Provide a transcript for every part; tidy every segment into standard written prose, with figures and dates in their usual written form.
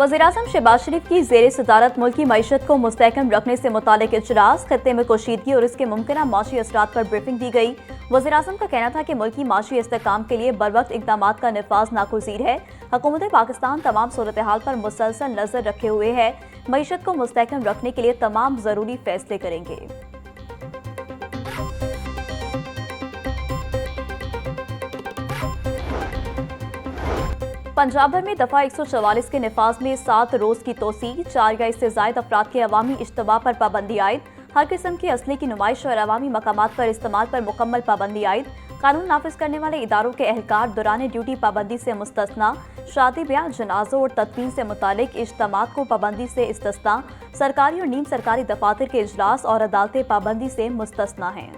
वज़ीर-ए-आज़म शहबाज शरीफ की ज़ेर सदारत मुल्क की मईशत को मुस्तहकम रखने से मुतालिक इजलास, खत्ते में कशीदगी और इसके मुमकिन माशी असरात पर ब्रीफिंग दी गई। वज़ीर-ए-आज़म का कहना था कि मुल्क की माशी इस्तेहकाम के लिए बरवक्त इक़दामात का नफाज नागुज़ीर है। हुकूमत पाकिस्तान तमाम सूरत हाल पर मुसलसल नजर रखे हुए है, मईशत को मुस्तहकम रखने के लिए तमाम ज़रूरी फैसले करेंगे। पंजाब भर में दफा 144 के नफाज में 7 रोज की तोसी, 4 या इससे जायद अफराद के अवामी इज्तिमा पर पाबंदी आयद, हर किस्म की असले की नुमाइश और अवामी मकामात पर इस्तेमाल पर मुकम्मल पाबंदी आयद, कानून नाफिज करने वाले इदारों के एहलकार दौरान ड्यूटी पाबंदी से मुस्तस्ना, शादी ब्याह जनाजों और तदफीन से मुतालिक इज्तिमात को पाबंदी से इस्तिस्ना, सरकारी और नीम सरकारी दफातर के इजलास और अदालतें पाबंदी से मुस्तस्ना हैं।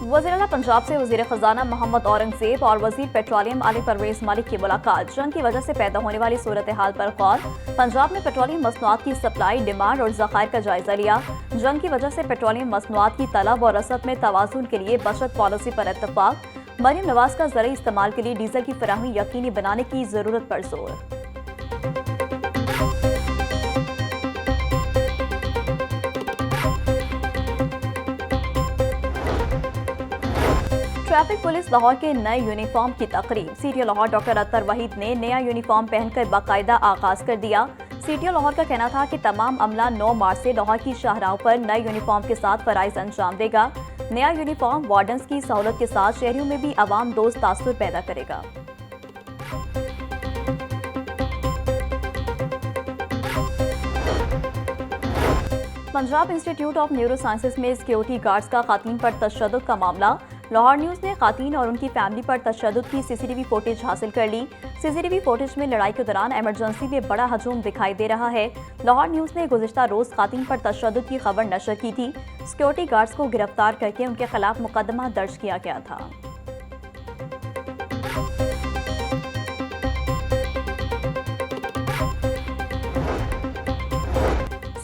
वज़ीर-ए-आला पंजाब से वज़ीर खजाना मोहम्मद औरंगजेब और वज़ीर पेट्रोलियम अली परवेज मलिक की मुलाकात, जंग की वजह से पैदा होने वाली सूरत हाल पर गौर, पंजाब में पेट्रोलियम मसनूआत की सप्लाई, डिमांड और ज़खायर का जायजा लिया, जंग की वजह से पेट्रोलियम मसनूआत की तलब और रसद में तवाज़ुन के लिए बचत पॉलिसी पर इत्तफाक, मरीम नवाज का ज़रूरी इस्तेमाल के लिए डीजल की फराहमी यकीनी बनाने की ज़रूरत पर जोर। ट्रैफिक पुलिस लाहौर के नए यूनिफॉर्म की तकरीब, सीटीओ लाहौर डॉक्टर अत्तर वहीद ने नया यूनिफॉर्म पहनकर बाकायदा आगाज कर दिया। सीटीओ लाहौर का कहना था कि तमाम अमला 9 मार्च से लाहौर की शाहराहों पर नए यूनिफॉर्म के साथ फराइज अंजाम देगा। नया यूनिफॉर्म वार्डन्स की सहूलत के साथ शहरियों में भी अवाम दोस्त तासुर पैदा करेगा। Punjab institute of neuro sciences में सिक्योरिटी गार्ड्स का खातून पर तशद्दुद का मामला, लाहौर न्यूज़ ने खातून और उनकी फैमिली पर तशद्दुद की सीसीटीवी फुटेज हासिल कर ली। सीसीटीवी फुटेज में लड़ाई के दौरान इमरजेंसी में बड़ा हजूम दिखाई दे रहा है। लाहौर न्यूज़ ने गुज़िश्ता रोज खातून पर तशद्दुद की खबर नशर की थी। सिक्योरिटी गार्ड्स को गिरफ्तार करके उनके खिलाफ मुकदमा दर्ज किया गया था।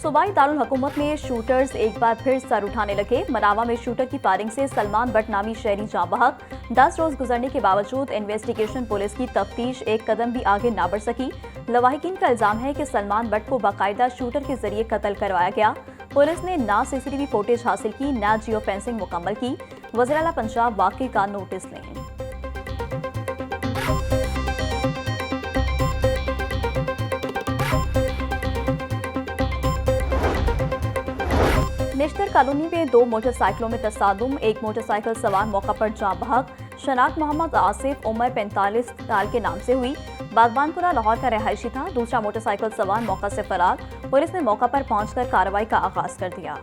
सूबाई दारुल हुकूमत में शूटर्स एक बार फिर सर उठाने लगे। मनावा में शूटर की फायरिंग से सलमान बट नामी शहरी जाँ बहक। 10 रोज गुजरने के बावजूद इन्वेस्टिगेशन पुलिस की तफ्तीश एक कदम भी आगे ना बढ़ सकी। लवाहिकीन का इल्जाम है कि सलमान बट को बाकायदा शूटर के जरिए कत्ल करवाया गया। पुलिस ने ना सीसीटीवी फुटेज हासिल की, ना जियो फेंसिंग मुकम्मल की। वज़ीर-ए-आला पंजाब वाकई का नोटिस लें। नेशनल कॉलोनी में 2 मोटरसाइकिलों में तसादुम, एक मोटरसाइकिल सवार मौका पर जाँ बहक। शनाख्त मोहम्मद आसिफ उम्र 45 साल के नाम से हुई, बागबानपुरा लाहौर का रहायशी था। दूसरा मोटरसाइकिल सवार मौका से फरार। पुलिस ने मौका पर पहुंचकर कार्रवाई का आगाज कर दिया।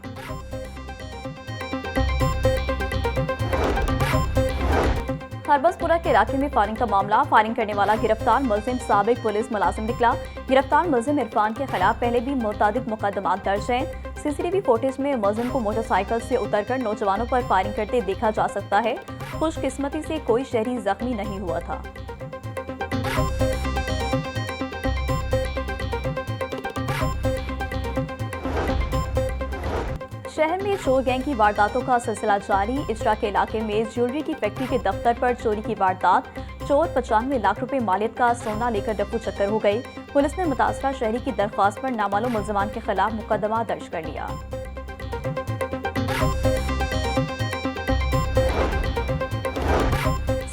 खरबसपुरा के इलाके में फायरिंग का मामला, फायरिंग करने वाला गिरफ्तार मुलजिम साबिक पुलिस मुलाजिम निकला। गिरफ्तार मुलजिम इरफान के खिलाफ पहले भी मुतअद्दिद मुकदमात दर्ज हैं। सीसीटीवी फुटेज में मुलजिम को मोटरसाइकिल से उतरकर नौजवानों पर फायरिंग करते देखा जा सकता है। खुशकिस्मती से कोई शहरी जख्मी नहीं हुआ था। शहर में चोर गैंग की वारदातों का सिलसिला जारी। इजरा के इलाके में ज्वेलरी की फैक्ट्री के दफ्तर पर चोरी की वारदात। चोर 95 लाख रुपए मालियत का सोना लेकर डप्पू चक्कर हो गई। पुलिस ने मुतासरा शहरी की दरख्वास्त पर नामालूम मुलजमान के खिलाफ मुकदमा दर्ज कर लिया।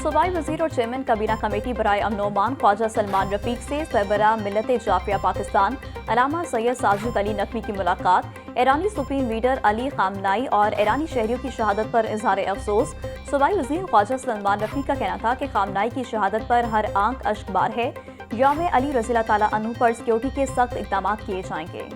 सूबाई वजीर और चेयरमैन काबीना कमेटी बराए अमन-ओ-अमान ख्वाजा सलमान रफीक से सरबराह मिल्लत जाफिया पाकिस्तान अलामा सैयद साजिद अली नकवी की मुलाकात। ईरानी सुप्रीम लीडर अली खामनाई और ईरानी शहरियों की शहादत पर इजहार अफसोस। सूबाई वजीर ख्वाजा सलमान रफीक का कहना था कि खामनाई की शहादत पर हर आंख अश्कबार है। यौम अली रज़ियल्लाहु तआला अन्हु पर सिक्योरिटी के सख्त इक़दाम किए जाएंगे।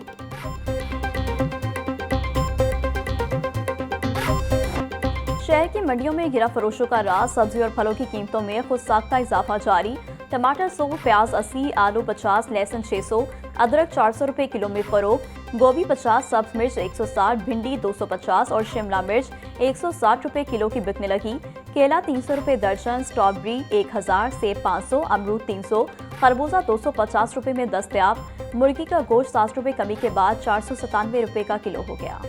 शहर की मंडियों में गिरा फरोशों का राज, सब्जी और फलों की कीमतों में खुद साख्ता इजाफा जारी। टमाटर 100, प्याज 80, आलू 50, लहसुन 600, अदरक 400 रुपए किलो में फरोख्त, गोभी 50, सब्ज मिर्च 160, भिंडी 250 और शिमला मिर्च 160 रुपए किलो की बिकने लगी। केला 300 रुपए दर्जन, स्ट्रॉबेरी 1000, सेब 500, अमरूद 300, खरबूजा 250 रुपए में दस्तयाब। मुर्गी का गोश्त 60 रुपए कमी के बाद 497 रुपए का किलो हो गया।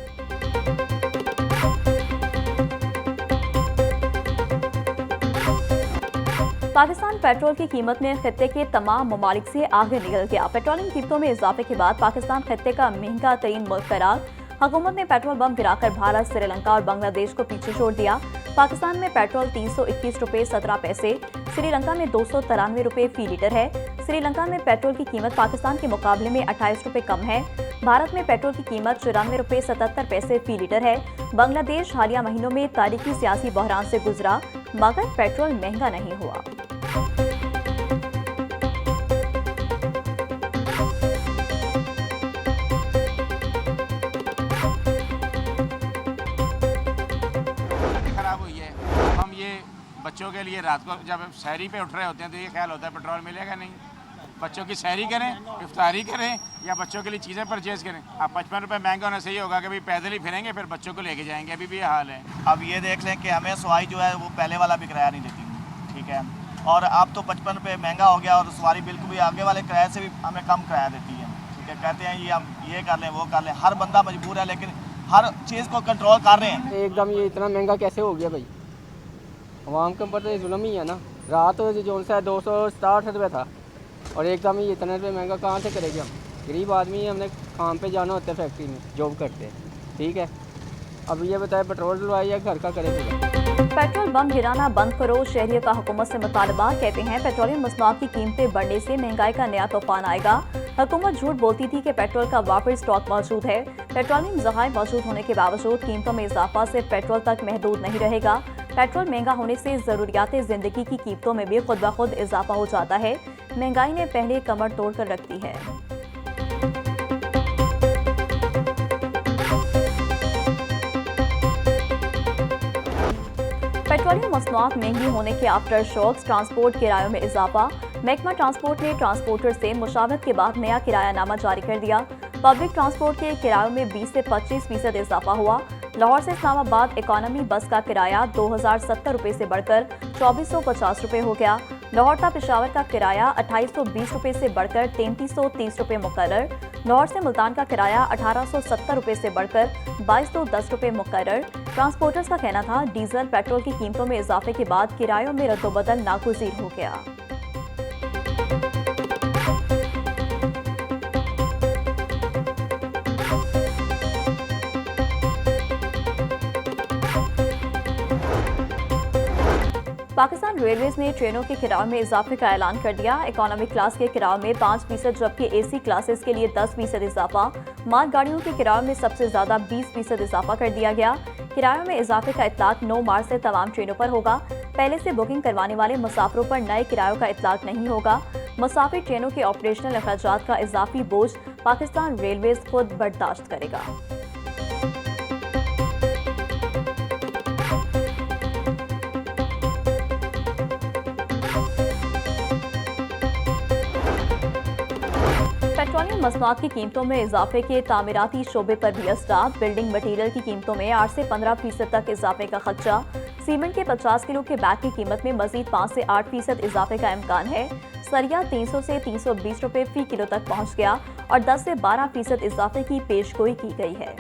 पाकिस्तान पेट्रोल की कीमत में खित्ते के तमाम ममालिक से आगे निकल गया। पेट्रोलियम कीमतों में इजाफे के बाद पाकिस्तान खित्ते का महंगा तरीन मुल्क करार। हुकूमत ने पेट्रोल बम गिराकर भारत, श्रीलंका और बांग्लादेश को पीछे छोड़ दिया। पाकिस्तान में पेट्रोल 321 रुपये 17 पैसे, श्रीलंका में 293 रुपये फी लीटर है। श्रीलंका में पेट्रोल की कीमत पाकिस्तान के मुकाबले में 28 रुपये कम है। भारत में पेट्रोल की कीमत 94 रुपये 77 पैसे फी लीटर है। बांग्लादेश हालिया महीनों में तारीखी सियासी बहरान से गुजरा, मगर पेट्रोल महंगा नहीं हुआ। खराब हुई है। हम ये बच्चों के लिए रात को जब सहरी पे उठ रहे होते हैं तो ये ख्याल होता है पेट्रोल मिलेगा नहीं, बच्चों की सहरी करें, इफ्तारी करें या बच्चों के लिए चीज़ें परचेज़ करें। अब 55 रुपये महंगा होना सही होगा कि भाई पैदल ही फिरेंगे फिर बच्चों को लेके जाएंगे, अभी भी ये हाल है। अब ये देख लें कि हमें सवारी जो है वो पहले वाला भी किराया नहीं देती, ठीक है, और अब तो 55 रुपये महंगा हो गया और सवारी बिल्कुल भी आगे वाले किराए से भी हमें कम किराया देती है, ठीक है। कहते हैं ये हम ये कर लें वो कर लें, हर बंदा मजबूर है लेकिन हर चीज़ को कंट्रोल कर रहे हैं। एकदम ये इतना महंगा कैसे हो गया भाई, आवाम के ऊपर तो ये जुल्म ही है ना। रात जो सा 267 रुपये था और एकदम ही इतने रुपये महंगा कहाँ से करेंगे हम? गरीब आदमी है, हमने काम पे जाना होता है, फैक्ट्री में जॉब करते हैं, ठीक है। अब ये बताए पेट्रोल डलवाए या घर का करेंगे? पेट्रोल बम गिराना बंद करो, शहरियों का हुकूमत से मुतालबा। कहते हैं पेट्रोलियम मसनूआत की कीमतें बढ़ने से महंगाई का नया तूफान आएगा। हुकूमत झूठ बोलती थी कि पेट्रोल का वापस स्टॉक मौजूद है। पेट्रोलियम ज़खायर मौजूद होने के बावजूद कीमतों में इजाफा सिर्फ पेट्रोल तक महदूद नहीं रहेगा। पेट्रोल महंगा होने से ज़रूरियात ज़िंदगी की कीमतों में भी खुद ब खुद इजाफा हो जाता है। महंगाई ने पहले कमर तोड़ कर रख दी है। पेट्रोलियम मसनूआत महंगी होने के आफ्टर शॉक्स, ट्रांसपोर्ट किरायों में इजाफा। महकमा ट्रांसपोर्ट ने ट्रांसपोर्टर से मुशावरत के बाद नया किरायानामा जारी कर दिया। पब्लिक ट्रांसपोर्ट के किरायों में 20 से 25% इजाफा हुआ। लाहौर से इस्लामाबाद इकोनॉमी बस का किराया 2070 रुपये से बढ़कर 2450 रुपये हो गया। लाहौर ता पेशावर का किराया 2820 रुपये से बढ़कर 3330 रुपये मुकर्रर। लाहौर से मुल्तान का किराया 1870 रुपये से बढ़कर 2210 रुपये मुकर्रर। ट्रांसपोर्टर्स का कहना था डीजल पेट्रोल की कीमतों में इजाफे के बाद किरायों में रद्दोबदल नागुज़ीर हो गया। पाकिस्तान रेलवेज ने ट्रेनों के किराए में इजाफे का ऐलान कर दिया। इकोनॉमी क्लास के किराए में 5% जबकि एसी क्लासेस के लिए 10% इजाफा। माल गाड़ियों के किराए में सबसे ज्यादा 20% इजाफा कर दिया गया। किरायों में इजाफे का इतलाक 9 मार्च से तमाम ट्रेनों पर होगा। पहले से बुकिंग करवाने वाले मुसाफिरों पर नए किरायों का इतलाक नहीं होगा। मुसाफिर ट्रेनों के ऑपरेशनल अखराजात का इजाफी बोझ पाकिस्तान रेलवेज खुद बर्दाश्त करेगा। पेट्रोलियम मसनूआत की कीमतों में इजाफे के तामीराती शोबे पर भी असर। बिल्डिंग मटीरियल की कीमतों में 8 से 15% तक इजाफे का खदशा। सीमेंट के 50 किलो के बैग की कीमत में मजीद 5 से 8% इजाफे का इम्कान है। सरिया 300 से 320 रुपये फी किलो तक पहुँच गया और 10 से 12% इजाफे की पेशगोई की गई है।